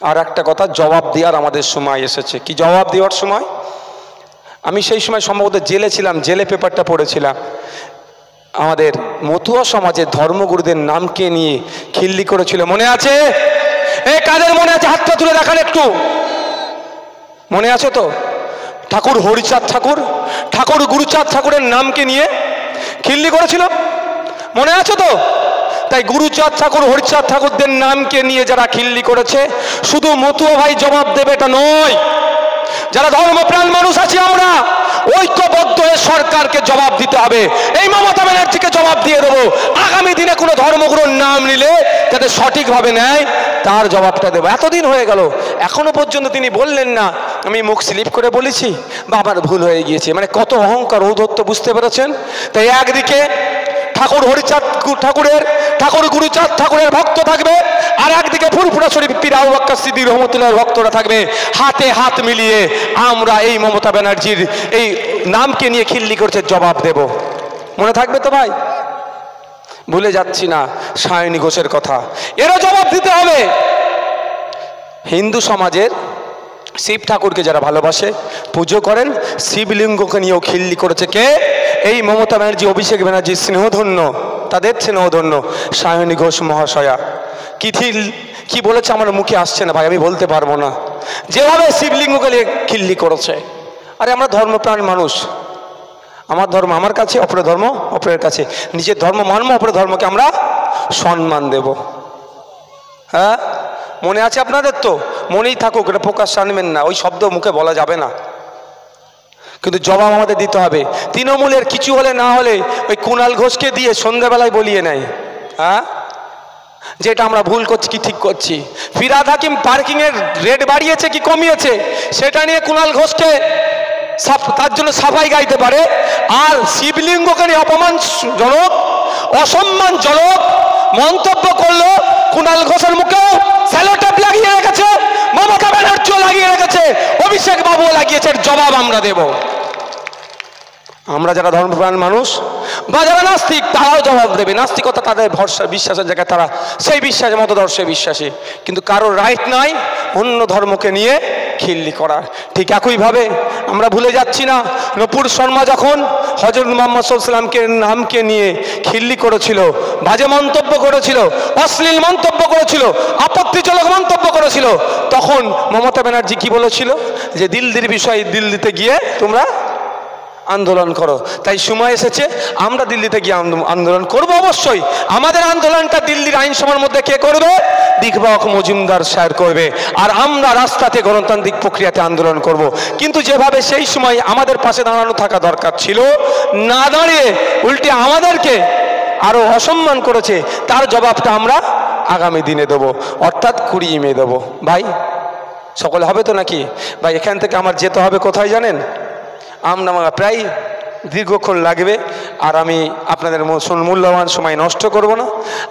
আর একটা কথা, জবাব দেওয়ার আমাদের সময় এসেছে। কি জবাব দেওয়ার সময়? আমি সেই সময় সম্ভবত জেলে ছিলাম, জেলে পেপারটা পড়েছিলাম। আমাদের মতুয়া সমাজের ধর্মগুরুদের নামকে নিয়ে খিল্লি করেছিল, মনে আছে? এই কাদের মনে আছে? হাতটা তুলে দেখান একটু। মনে আছে তো? ঠাকুর হরিচাঁদ ঠাকুর, ঠাকুর গুরুচাঁদ ঠাকুরের নামকে নিয়ে খিল্লি করেছিল, মনে আছে তো? তাই গুরুচাঁদ ঠাকুর, হরিচাঁদ ঠাকুরদের নামকে নিয়ে যারা খিল্লি করেছে, শুধু মতুয়া ভাই জবাব দেবে এটা নয়, যারা ধর্মপ্রাণ মানুষ আছি আমরা ঐক্যবদ্ধ হয়ে সরকারকে জবাব দিতে হবে। এই মমতা ব্যানার্জিকে জবাব দিয়ে দেবো। আগামী দিনে কোনো ধর্মগুরুর নাম নিলে যাতে সঠিকভাবে নেয় তার জবাবটা দেবো। এতদিন হয়ে গেল, এখনো পর্যন্ত তিনি বললেন না আমি মুখ স্লিপ করে বলেছি বা আমার ভুল হয়ে গিয়েছে। মানে কত অহংকার, ঔদ্ধত্য, বুঝতে পেরেছেন? তাই একদিকে ঠাকুর হরিচাঁদ ঠাকুরের, ঠাকুর গুরুচাঁদ ঠাকুরের ভক্ত থাকবে, আর একদিকে ফুরফুরা শরীফ পীর আবু বকর সিদ্দিক রহমতুল্লাহর ভক্তরা থাকবে। হাতে হাত মিলিয়ে আমরা এই মমতা ব্যানার্জির এই নামকে নিয়ে খিল্লি করছে জবাব দেব। মনে থাকবে তো ভাই? ভুলে যাচ্ছি না সায়নী ঘোষের কথা, এরও জবাব দিতে হবে। হিন্দু সমাজের শিব ঠাকুরকে যারা ভালোবাসে, পুজো করেন, শিবলিঙ্গকে নিয়েও খিল্লি করেছে কে? এই মমতা ব্যানার্জি, অভিষেক ব্যানার্জি স্নেহধন্য, তাদের স্নেহধন্য সায়নী ঘোষ মহাশয়া। কি বলেছে আমার মুখে আসছে না ভাই, আমি বলতে পারবো না। যেভাবে শিবলিঙ্গকে নিয়ে খিল্লি করেছে। আরে আমরা ধর্মপ্রাণ মানুষ, আমার ধর্ম আমার কাছে, অপরের ধর্ম অপরের কাছে। নিজের ধর্ম মানব, অপরের ধর্মকে আমরা সম্মান দেব। হ্যাঁ, মনে আছে আপনাদের তো? মনেই থাকুক, এটা প্রকাশ আনবেন না, ওই শব্দ মুখে বলা যাবে না, কিন্তু জবাব আমাদের দিতে হবে। তৃণমূলের কিছু হলে না হলে ওই কুণাল ঘোষকে দিয়ে সন্ধ্যাবেলায় বলিয়ে নেয়, হ্যাঁ, যেটা আমরা ভুল করছি কি ঠিক করছি। ফিরহাদ হাকিম পার্কিংয়ের রেট বাড়িয়েছে কি কমিয়েছে সেটা নিয়ে কুণাল ঘোষকে তার জন্য সাফাই গাইতে পারে, আর শিবলিঙ্গকে নিয়ে অপমানজনক, অসম্মানজনক মন্তব্য করলো কুণাল ঘোষের মুখেও স্যালোটেপ লাগিয়ে রেখেছে, মমতা ব্যানার্জিও লাগিয়ে রেখেছে, অভিষেক বাবুও লাগিয়েছে। জবাব আমরা দেব। আমরা যারা ধর্মপ্রাণ মানুষ বা যারা নাস্তিক তারাও জবাব দেবে। নাস্তিকতা তাদের ভরসা, বিশ্বাসের জায়গায় তারা সেই বিশ্বাসের মতদর্শে বিশ্বাসী, কিন্তু কারোর রাইট নাই অন্য ধর্মকে নিয়ে খিল্লি করার। ঠিক একইভাবে আমরা ভুলে যাচ্ছি না, নূপুর শর্মা যখন হযরত মুহাম্মদ সাল্লাল্লাহু আলাইহি ওয়াসাল্লামকে নামকে নিয়ে খিল্লি করেছিল, বাজে মন্তব্য করেছিল, অশ্লীল মন্তব্য করেছিল, আপত্তিজনক মন্তব্য করেছিল, তখন মমতা ব্যানার্জি কি বলেছিল? যে দিল্লির বিষয়ে দিল্লিতে গিয়ে তোমরা আন্দোলন করো। তাই সময় এসেছে আমরা দিল্লিতে গিয়ে আন্দোলন করব। অবশ্যই আমাদের আন্দোলনটা দিল্লির আইনসভার মধ্যে কে করবে? দিগবাক মজুমদার স্যার করবে, আর আমরা রাস্তাতে গণতান্ত্রিক প্রক্রিয়াতে আন্দোলন করব। কিন্তু যেভাবে সেই সময় আমাদের পাশে দাঁড়ানো থাকা দরকার ছিল, না দাঁড়িয়ে উল্টে আমাদেরকে আরো অসম্মান করেছে, তার জবাবটা আমরা আগামী দিনে দেবো, অর্থাৎ 20 মে দেবো। ভাই সকলে হবে তো নাকি? ভাই এখান থেকে আমার যেতে হবে কোথায় জানেন? আমরা প্রায় দীর্ঘক্ষণ লাগবে, আর আমি আপনাদের মূল্যবান সময় নষ্ট করব না।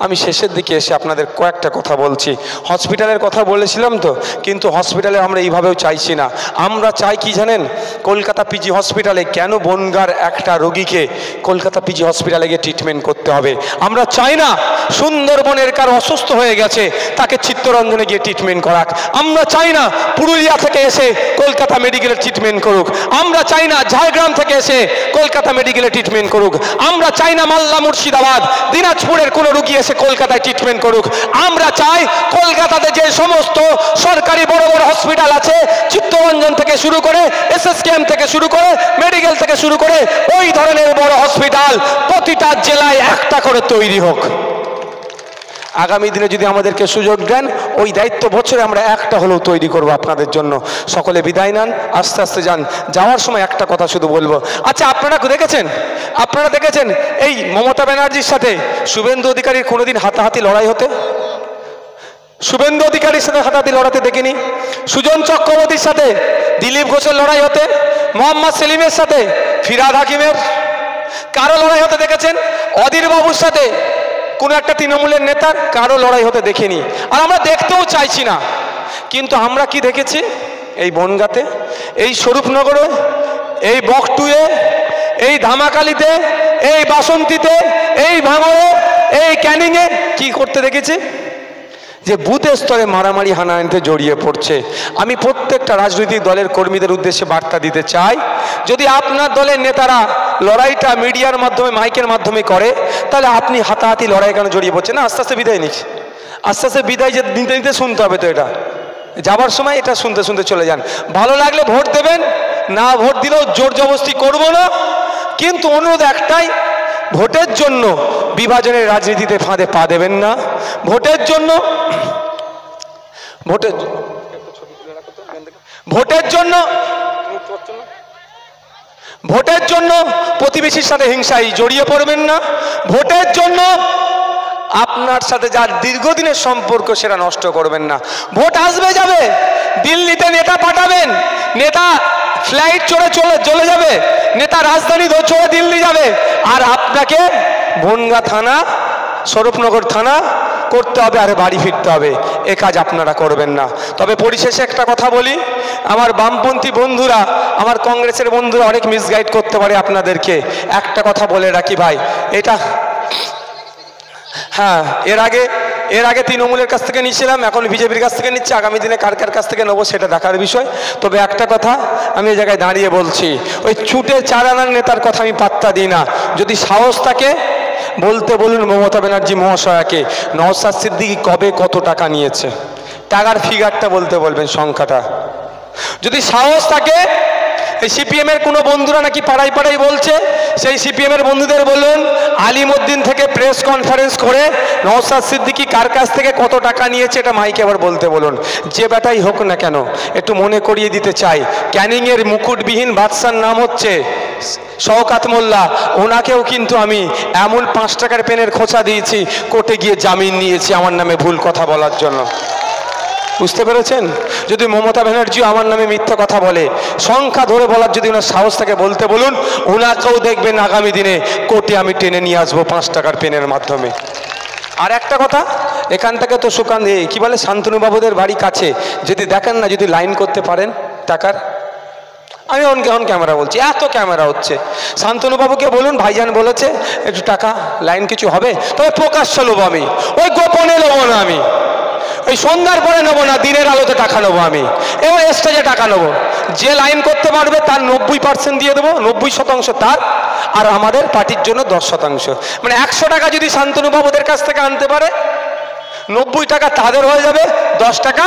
আমি শেষের দিকে এসে আপনাদের কয়েকটা কথা বলছি। হসপিটালের কথা বলেছিলাম তো, কিন্তু হসপিটালে আমরা এইভাবেও চাইছি না। আমরা চাই কি জানেন? কলকাতা পিজি হসপিটালে কেন বনগাঁর একটা রোগীকে কলকাতা পিজি হসপিটালে গিয়ে ট্রিটমেন্ট করতে হবে? আমরা চাই না সুন্দরবনের কারো অসুস্থ হয়ে গেছে তাকে চিত্তরঞ্জনে গিয়ে ট্রিটমেন্ট করাক। আমরা চাই না পুরুলিয়া থেকে এসে কলকাতা মেডিকেলে ট্রিটমেন্ট করুক। আমরা চাই না ঝাড়গ্রাম থেকে এসে কলকাতা মেডিকেলে ট্রিটমেন্ট করুক। আমরা চাই না মালদা, মুর্শিদাবাদ, দিনাজপুরের কোনো রোগী এসে কলকাতায় ট্রিটমেন্ট করুক। আমরা চাই কলকাতাতে যে সমস্ত সরকারি বড় বড় হসপিটাল আছে, চিত্তরঞ্জন থেকে শুরু করে, SSKM থেকে শুরু করে, মেডিকেল থেকে শুরু করে, ওই ধরনের বড় হসপিটাল প্রতিটা জেলায় একটা করে তৈরি হোক। আগামী দিনে যদি আমাদেরকে সুযোগ দেন, ওই দায়িত্ব বছরে আমরা একটা হলেও তৈরি করব আপনাদের জন্য। সকলে বিদায় নেন, আস্তে আস্তে যান। যাওয়ার সময় একটা কথা শুধু বলবো, আচ্ছা আপনারা দেখেছেন এই মমতা ব্যানার্জির সাথে শুভেন্দু অধিকারীর কোনোদিন হাতাহাতি লড়াই হতে? শুভেন্দু অধিকারীর সাথে হাতাহাতি লড়াতে দেখিনি। সুজন চক্রবর্তীর সাথে দিলীপ ঘোষের লড়াই হতে, মোহাম্মদ সেলিমের সাথে ফিরহাদ হাকিমের কারো লড়াই হতে দেখেছেন? অধীর বাবুর সাথে কোনো একটা তৃণমূলের নেতার কারো লড়াই হতে দেখিনি, আর আমরা দেখতেও চাইছি না। কিন্তু আমরা কি দেখেছি? এই বনগাঁতে, এই স্বরূপনগরে, এই বকটুয়ে, এই ধামাকালিতে, এই বাসন্তীতে, এই ভাঙড়ে, এই ক্যানিংয়ে কি করতে দেখেছি? যে বুথের স্তরে মারামারি হানাহানিতে জড়িয়ে পড়ছে। আমি প্রত্যেকটা রাজনৈতিক দলের কর্মীদের উদ্দেশ্যে বার্তা দিতে চাই, যদি আপনার দলের নেতারা লড়াইটা মিডিয়ার মাধ্যমে মাইকের মাধ্যমে করে, তাহলে আপনি হাতাহাতি লড়াই কেন জড়িয়ে পড়ছেন না? আস্তে আস্তে বিদায় নিচ্ছে, আস্তে আস্তে বিদায় যে নিতে নিতে শুনতে হবে, তো এটা যাবার সময় এটা শুনতে শুনতে চলে যান। ভালো লাগলে ভোট দেবেন, না ভোট দিলেও জোর জবরদস্তি করব না। কিন্তু অনুরোধ একটাই, ভোটের জন্য বিভাজনের রাজনীতিতে ফাঁদে পা দেবেন না। ভোটের জন্য ভোটের জন্য প্রতিবেশীর সাথে হিংসায় জড়িয়ে পড়বেন না। ভোটের জন্য আপনার সাথে যার দীর্ঘদিনের সম্পর্ক সেটা নষ্ট করবেন না। ভোট আসবে যাবে, দিল্লিতে নেতা পাঠাবেন, নেতা ফ্লাইট চলে যাবে, নেতা রাজধানী চড়ে দিল্লি যাবে, আর আপনাকে বনগাঁ থানা, স্বরূপনগর থানা করতে হবে, আর বাড়ি ফিরতে হবে। এ কাজ আপনারা করবেন না। তবে পরিশেষে একটা কথা বলি, আমার বামপন্থী বন্ধুরা, আমার কংগ্রেসের বন্ধুরা অনেক মিসগাইড করতে পারে আপনাদেরকে। একটা কথা বলে রাখি ভাই, এটা হ্যাঁ, এর আগে তৃণমূলের কাছ থেকে নিয়েছিলাম, এখন বিজেপির কাছ থেকে নিচ্ছে, আগামী দিনে কার কাছ থেকে নেবো সেটা দেখার বিষয়। তবে একটা কথা আমি এই জায়গায় দাঁড়িয়ে বলছি, ওই ছুটে 4 আনার নেতার কথা আমি পাত্তা দিই না। যদি সাহস থাকে বলতে বলুন মমতা ব্যানার্জি মহাশয়াকে নওশাদ সিদ্দিকী কবে কত টাকা নিয়েছে, টাকার ফিগারটা বলতে বলবেন, সংখ্যাটা। যদি সাহস থাকে, এই সিপিএমের কোনো বন্ধুরা নাকি পাড়ায় পাড়ায় বলছে, সেই সিপিএমের বন্ধুদের বলুন আলিমউদ্দিন থেকে প্রেস কনফারেন্স করে নওশাদ সিদ্দিকী কার কাছ থেকে কত টাকা নিয়েছে এটা মাইকে আবার বলতে বলুন। যে বেটাই হোক না কেন, একটু মনে করিয়ে দিতে চাই, ক্যানিংয়ের মুকুটবিহীন বাদশার নাম হচ্ছে শওকাত মোল্লা। ওনাকেও কিন্তু আমি এমন 5 টাকার পেনের খোঁচা দিয়েছি, কোর্টে গিয়ে জামিন নিয়েছি আমার নামে ভুল কথা বলার জন্য। বুঝতে পেরেছেন? যদি মমতা ব্যানার্জি আমার নামে মিথ্যা কথা বলে, সংখ্যা ধরে বলার যদি ওনার সাহস থাকে বলতে বলুন, ওনাকেও দেখবেন আগামী দিনে কোর্টে আমি টেনে নিয়ে আসবো 5 টাকার পেনের মাধ্যমে। আর একটা কথা, এখান থেকে তো সুকান্ত কি বলে শান্তনুবাবুদের বাড়ি কাছে, যদি দেখেন না, যদি লাইন করতে পারেন টাকার, আমি অন ক্যামেরা বলছি, এত ক্যামেরা হচ্ছে, শান্তনুবাবুকে বলুন ভাইজান বলেছে একটু টাকা লাইন কিছু হবে, তবে প্রকাশ্যে নেবো আমি, ওই গোপনে নেবো না, আমি ওই সন্ধ্যার পরে নেবো না, দিনের আলোতে টাকা নেবো আমি, এবং স্টেজে টাকা নেবো। যে লাইন করতে পারবে তার 90% দিয়ে দেবো, 90% তার, আর আমাদের পার্টির জন্য 10%। মানে 100 টাকা যদি শান্তনুবাবুদের কাছ থেকে আনতে পারে, 90 টাকা তাদের হয়ে যাবে, 10 টাকা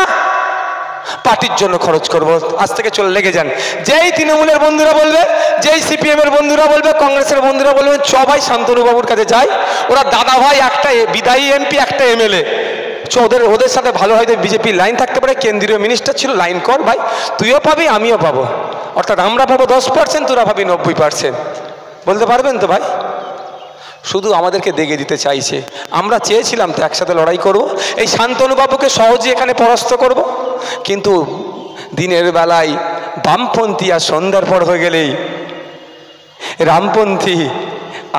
পার্টির জন্য খরচ করবো। আজ থেকে চলে লেগে যান। যেই তৃণমূলের বন্ধুরা বলবে, যেই সিপিএমের বন্ধুরা বলবে, কংগ্রেসের বন্ধুরা বলবে সবাই শান্তনুবাবুর কাছে যায়, ওরা দাদা ভাই, একটা বিদায়ী এমপি, একটা এমএলএ, ওদের সাথে ভালো হয়তো বিজেপির লাইন থাকতে পারে, কেন্দ্রীয় মিনিস্টার ছিল, লাইন কর ভাই, তুইও পাবি আমিও পাবো, অর্থাৎ আমরা পাবো 10%, তোরা পাবি 90%। বলতে পারবেন তো ভাই? শুধু আমাদেরকে দেখিয়ে দিতে চাইছে। আমরা চেয়েছিলাম তো একসাথে লড়াই করব, এই শান্তনুবাবুকে সহজে এখানে পরাস্ত করব, কিন্তু দিনের বেলায় বামপন্থী আর সন্ধ্যার পর হয়ে গেলেই রামপন্থী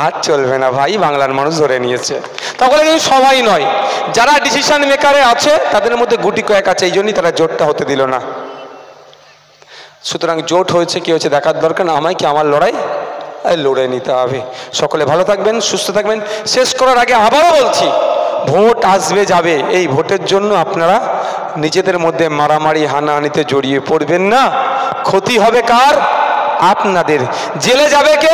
আর চলবে না ভাই, বাংলার মানুষ ধরে নিয়েছে। তখন কিন্তু সবাই নয়, যারা ডিসিশন মেকারে আছে তাদের মধ্যে গুটি কয়েক আছে, এই জন্যই তারা জোটটা হতে দিল না। সুতরাং জোট হয়েছে কি হয়েছে দেখার দরকার না, আমায় কি আমার লড়াই লড়ে নিতে হবে। সকলে ভালো থাকবেন, সুস্থ থাকবেন। শেষ করার আগে আবারও বলছি, ভোট আসবে যাবে, এই ভোটের জন্য আপনারা নিজেদের মধ্যে মারামারি হানাহানিতে জড়িয়ে পড়বেন না। ক্ষতি হবে কার? আপনাদের। জেলে যাবে কে?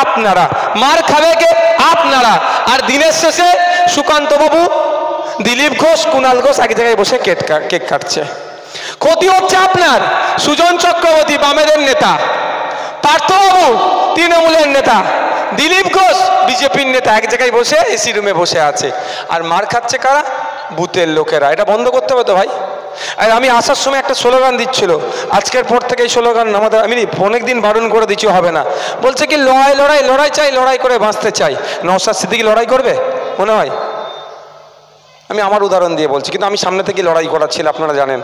আপনারা। মার খাবে কে? আপনারা। আর দিনের শেষে সুকান্ত বাবু, দিলীপ ঘোষ, কুণাল ঘোষ এক জায়গায় বসে কেক কাটছে। ক্ষতি হচ্ছে আপনার। সুজন চক্রবর্তী বামেদের নেতা, পার্থবাবু তৃণমূলের নেতা, দিলীপ ঘোষ বিজেপির নেতা এক জায়গায় বসে এসি রুমে বসে আছে, আর মার খাচ্ছে কারা? বুথের লোকেরা। এটা বন্ধ করতে হবে তো ভাই। আর আমি আসার সময় একটা স্লোগান দিচ্ছিল, আজকের পর থেকে এই স্লোগান আমাদের, আমি অনেক দিন বারণ করে দিচ্ছি, হবে না। বলছে কি লড়াই লড়াই লড়াই চাই, লড়াই করে বাঁচতে চাই। নওশাদ সিদ্দিকী লড়াই করবে মনে হয়? আমি আমার উদাহরণ দিয়ে বলছি, কিন্তু আমি সামনে থেকে লড়াই করার ছিল, আপনারা জানেন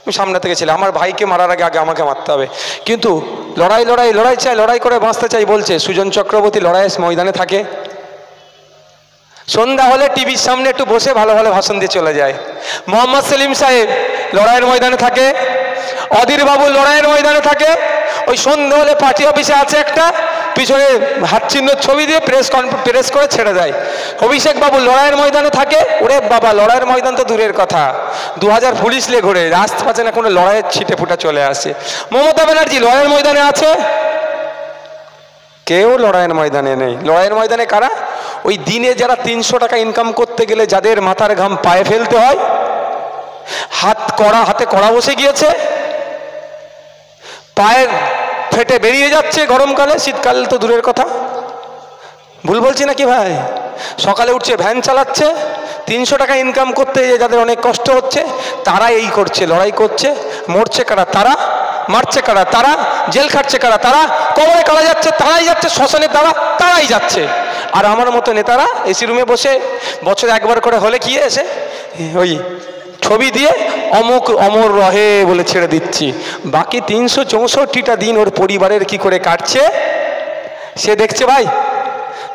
আমি সামনে থেকে ছিলাম। আমার ভাইকে মারার আগে আমাকে মারতে হবে, কিন্তু লড়াই লড়াই লড়াই চাই, লড়াই করে বাঁচতে চাই বলছে। সুজন চক্রবর্তী লড়াইয়ের ময়দানে থাকে, সন্ধ্যা হলে টিভির সামনে একটু বসে ভালো ভালো ভাষণ দিয়ে চলে যায়। মোহাম্মদ সেলিম সাহেব লড়াইয়ের ময়দানে থাকে, অধীর বাবু লড়াইয়ের ময়দানে থাকে, ওই সন্ধ্যা হলে পার্টি অফিসে আছে একটা, পিছনে হাত চিহ্নের ছবি দিয়ে প্রেস করে ছেড়ে দেয়। অভিষেক বাবু লড়াইয়ের ময়দানে থাকে, ওরে বাবা লড়াইয়ের ময়দান তো দূরের কথা, 2000 পুলিশ লে ঘুরে রাস্তা পাচ্ছে না, কোনো লড়াইয়ের ছিটে ফুটা চলে আসে। মমতা ব্যানার্জি লড়াইয়ের ময়দানে আছে, কেউ লড়াইয়ের ময়দানে নেই। লড়াইয়ের ময়দানে কারা? ওই দিনে যারা 300 টাকা ইনকাম করতে গেলে যাদের মাথার ঘাম পায়ে ফেলতে হয়, হাতে কড়া বসে গিয়েছে, পায়ের ফেটে বেরিয়ে যাচ্ছে গরমকালে, শীতকালে তো দূরের কথা। ভুল বলছি নাকি ভাই? সকালে উঠছে ভ্যান চালাচ্ছে, 300 টাকা ইনকাম করতে যাদের অনেক কষ্ট হচ্ছে, তারা এই করছে, লড়াই করছে। মরছে কারা? তারা। মারছে কারা? তারা। জেল খাটছে কারা? তারা। কবরে কারা যাচ্ছে? তারাই যাচ্ছে। শ্মশানে তারাই যাচ্ছে। আর আমার মতো নেতারা এসি রুমে বসে বছরে একবার করে হলে কি এসে ওই ছবি দিয়ে অমুক অমর রহে বলে ছেড়ে দিচ্ছি। বাকি 364টা দিন ওর পরিবারের কি করে কাটছে সে দেখছে ভাই।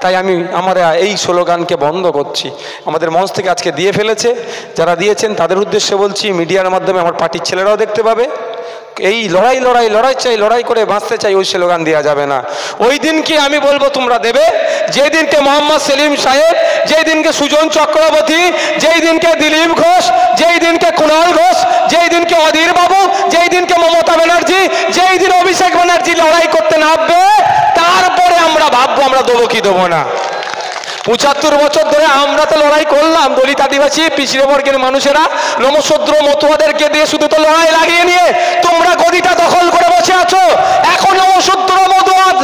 তাই আমরা এই স্লোগানকে বন্ধ করছি। আমাদের মঞ্চ থেকে আজকে দিয়ে ফেলেছে, যারা দিয়েছেন তাদের উদ্দেশ্যে বলছি, মিডিয়ার মাধ্যমে আমার পার্টির ছেলেরাও দেখতে পাবে। এই লড়াই লড়াই লড়াই চাই, লড়াই করে বাঁচতে চাই, ওই স্লোগান দেওয়া যাবে না। ওই দিনকে আমি বলবো তোমরা দেবে, যেই দিনকে মোহাম্মদ সেলিম সাহেব, যেই দিনকে সুজন চক্রবর্তী, যেই দিনকে দিলীপ ঘোষ, যেই দিনকে কুণাল ঘোষ, যেই দিনকে অধীর বাবু, যেই দিনকে মমতা ব্যানার্জি, যেই দিন অভিষেক ব্যানার্জি লড়াই করতে নামবে, তারপরে আমরা ভাববো আমরা দেবো কি দেবো না। 75 বছর ধরে আমরা তো লড়াই করলাম, দলিত আদিবাসী পিছিয়ে বর্গের মানুষেরা নমশূদ্র মতুয়াদেরকে দিয়ে শুধু তো লড়াই লাগিয়ে নিয়ে তোমরা গদিটা দখল করে বসে আছো। এখন নমশূদ্র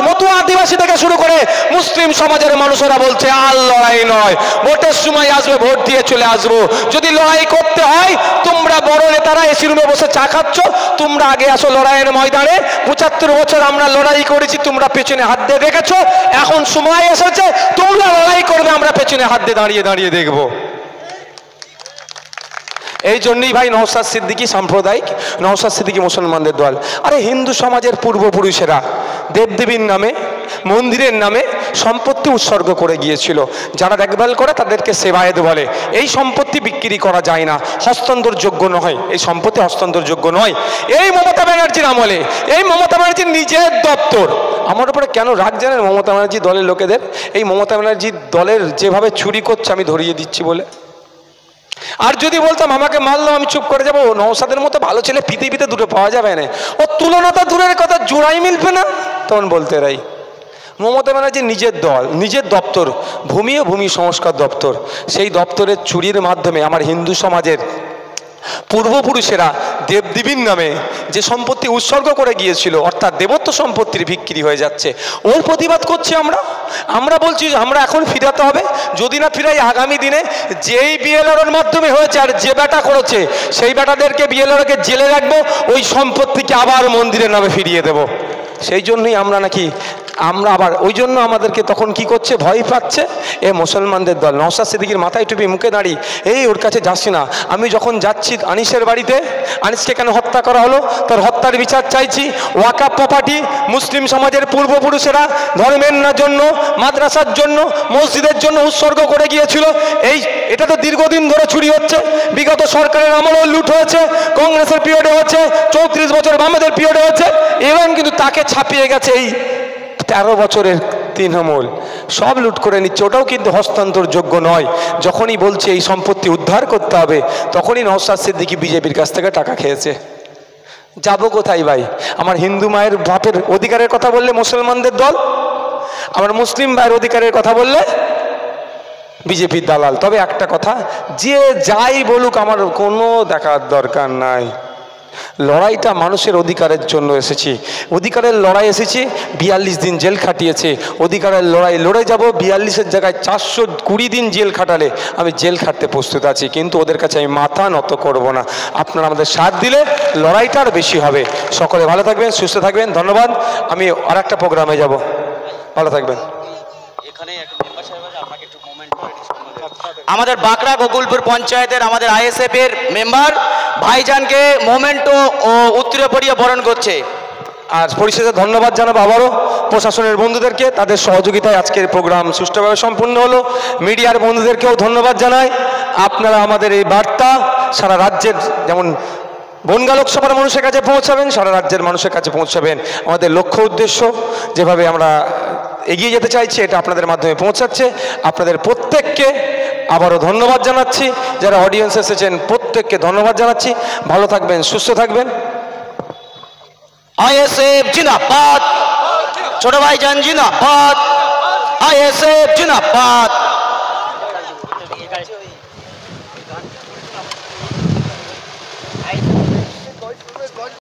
মতুয়া আদিবাসী থেকে শুরু করে মুসলিম সমাজের মানুষেরা বলছে আর লড়াই নয়, ভোটের সময় আসবে, ভোট দিয়ে চলে আসবো। যদি লড়াই করতে হয়, তোমরা বড় নেতারা এসি রুমে বসে চা খাচ্ছ, তোমরা আগে আসো লড়াইয়ের ময়দানে। 75 বছর আমরা লড়াই করেছি, তোমরা পেছনে হাত দিয়ে দেখেছো। এখন সময় এসেছে তোমরা লড়াই করবে, আমরা পেছনে হাত দিয়ে দাঁড়িয়ে দাঁড়িয়ে দেখব। এই জন্যই ভাই নওশাদ সিদ্দিকী সাম্প্রদায়িক, নওশাদ সিদ্দিকী মুসলমানদের দল। আরে হিন্দু সমাজের পূর্বপুরুষেরা দেবদেবীর নামে, মন্দিরের নামে সম্পত্তি উৎসর্গ করে গিয়েছিল। যারা দেখভাল করে তাদেরকে সেবায়েত বলে। এই সম্পত্তি বিক্রি করা যায় না, হস্তান্তরযোগ্য নয়, এই সম্পত্তি হস্তান্তরযোগ্য নয়। এই মমতা ব্যানার্জির আমলে, এই মমতা ব্যানার্জির নিজের দপ্তর। আমার উপরে কেন রাগ জানেন মমতা ব্যানার্জি দলের লোকেদের? এই মমতা ব্যানার্জি দলের যেভাবে চুরি করছে আমি ধরিয়ে দিচ্ছি বলে। আর যদি বলতাম আমাকে মারলো আমি চুপ করে যাবো, নওশাদের মতো ভালো ছেলে পৃথিবীতে দুটো পাওয়া যাবে না, ও তুলনাটা দূরের কথা, জোড়াই মিলবে না, তখন বলতে রাই। মমতা ব্যানার্জির নিজের দল, নিজের দপ্তর, ভূমি ও ভূমি সংস্কার দপ্তর, সেই দপ্তরের চুরির মাধ্যমে আমার হিন্দু সমাজের পূর্বপুরুষেরা দেবদেবীর নামে যে সম্পত্তি উৎসর্গ করে গিয়েছিল, অর্থাৎ দেবত্ব সম্পত্তির বিক্রি হয়ে যাচ্ছে, ওর প্রতিবাদ করছি আমরা বলছি আমরা এখন ফিরাতে হবে। যদি না ফিরাই, আগামী দিনে যেই বিএলআরওর মাধ্যমে হয়েছে আর যে বেটা করেছে সেই বেটাদেরকে বিএলআরওকে জেলে রাখবো, ওই সম্পত্তিকে আবার মন্দিরের নামে ফিরিয়ে দেব। সেই জন্যই আমরা আবার ওই জন্য আমাদেরকে তখন কি করছে, ভয় পাচ্ছে এ মুসলমানদের দল। নওশাদ সিদ্দিকীর মাথায় টুপি মুখে দাঁড়িয়ে এই ওর কাছে যাচ্ছি না। আমি যখন যাচ্ছি আনিসের বাড়িতে, আনিসকে কেন হত্যা করা হলো তার হত্যার বিচার চাইছি। ওয়াকাফ প্রপার্টি মুসলিম সমাজের পূর্বপুরুষেরা ধর্মের জন্য, মাদ্রাসার জন্য, মসজিদের জন্য উৎসর্গ করে গিয়েছিল। এটা তো দীর্ঘদিন ধরে চুরি হচ্ছে, বিগত সরকারের আমলেও লুট হয়েছে, কংগ্রেসের পিরিয়ডে হচ্ছে, 34 বছর বামেদের পিরিয়ডে হচ্ছে, এবং কিন্তু তাকে ছাপিয়ে গেছে এই 13 বছরের তৃণমূল, সব লুট করে নিচ্ছে। ওটাও কিন্তু হস্তান্তরযোগ্য নয়। যখনই বলছে এই সম্পত্তি উদ্ধার করতে হবে, তখনই নওশাদ সিদ্দিকী বিজেপির কাছ থেকে টাকা খেয়েছে। যাবো কোথায় ভাই? আমার হিন্দু মায়ের বাপের অধিকারের কথা বললে মুসলমানদের দল, আমার মুসলিম ভাইয়ের অধিকারের কথা বললে বিজেপির দালাল। তবে একটা কথা, যে যাই বলুক আমার কোনো দেখার দরকার নাই। লড়াইটা মানুষের অধিকারের জন্য এসেছি, অধিকারের লড়াই এসেছি। 42 দিন জেল খাটিয়েছে, অধিকারের লড়াই লড়ে যাব। 42-এর জায়গায় 420 দিন জেল খাটালে আমি জেল খাটতে প্রস্তুত আছি, কিন্তু ওদের কাছে আমি মাথা নত করব না। আপনারা আমাদের সাথ দিলে লড়াইটা আর বেশি হবে। সকলে ভালো থাকবেন, সুস্থ থাকবেন, ধন্যবাদ। আমি আর একটা প্রোগ্রামে যাব, ভালো থাকবেন। আমাদের বাঁকড়া গোকুলপুর পঞ্চায়েতের আমাদের আইএসএফ এর মেম্বার ভাইজানকে মোমেন্টো ও উত্তরে পড়িয়ে বরণ করছে। আর পরিশেষে ধন্যবাদ জানাবো আবারও প্রশাসনের বন্ধুদেরকে, তাদের সহযোগিতায় আজকের প্রোগ্রাম সুষ্ঠুভাবে সম্পূর্ণ হলো। মিডিয়ার বন্ধুদেরকেও ধন্যবাদ জানাই। আপনারা আমাদের এই বার্তা সারা রাজ্যের, যেমন বনগাঁ লোকসভার মানুষের কাছে পৌঁছাবেন, সারা রাজ্যের মানুষের কাছে পৌঁছাবেন। আমাদের লক্ষ্য উদ্দেশ্য যেভাবে আমরা এগিয়ে যেতে চাইছে, এটা আপনাদের মাধ্যমে পৌঁছাচ্ছে। আপনাদের প্রত্যেককে আবারও ধন্যবাদ জানাচ্ছি, যারা অডিয়েন্স এসেছেন প্রত্যেককে ধন্যবাদ জানাচ্ছি। ভালো থাকবেন, সুস্থ থাকবেন। আইএসএফ জিন্দাবাদ, ছোট ভাইজান জিন্দাবাদ, আইএসএফ জিন্দাবাদ।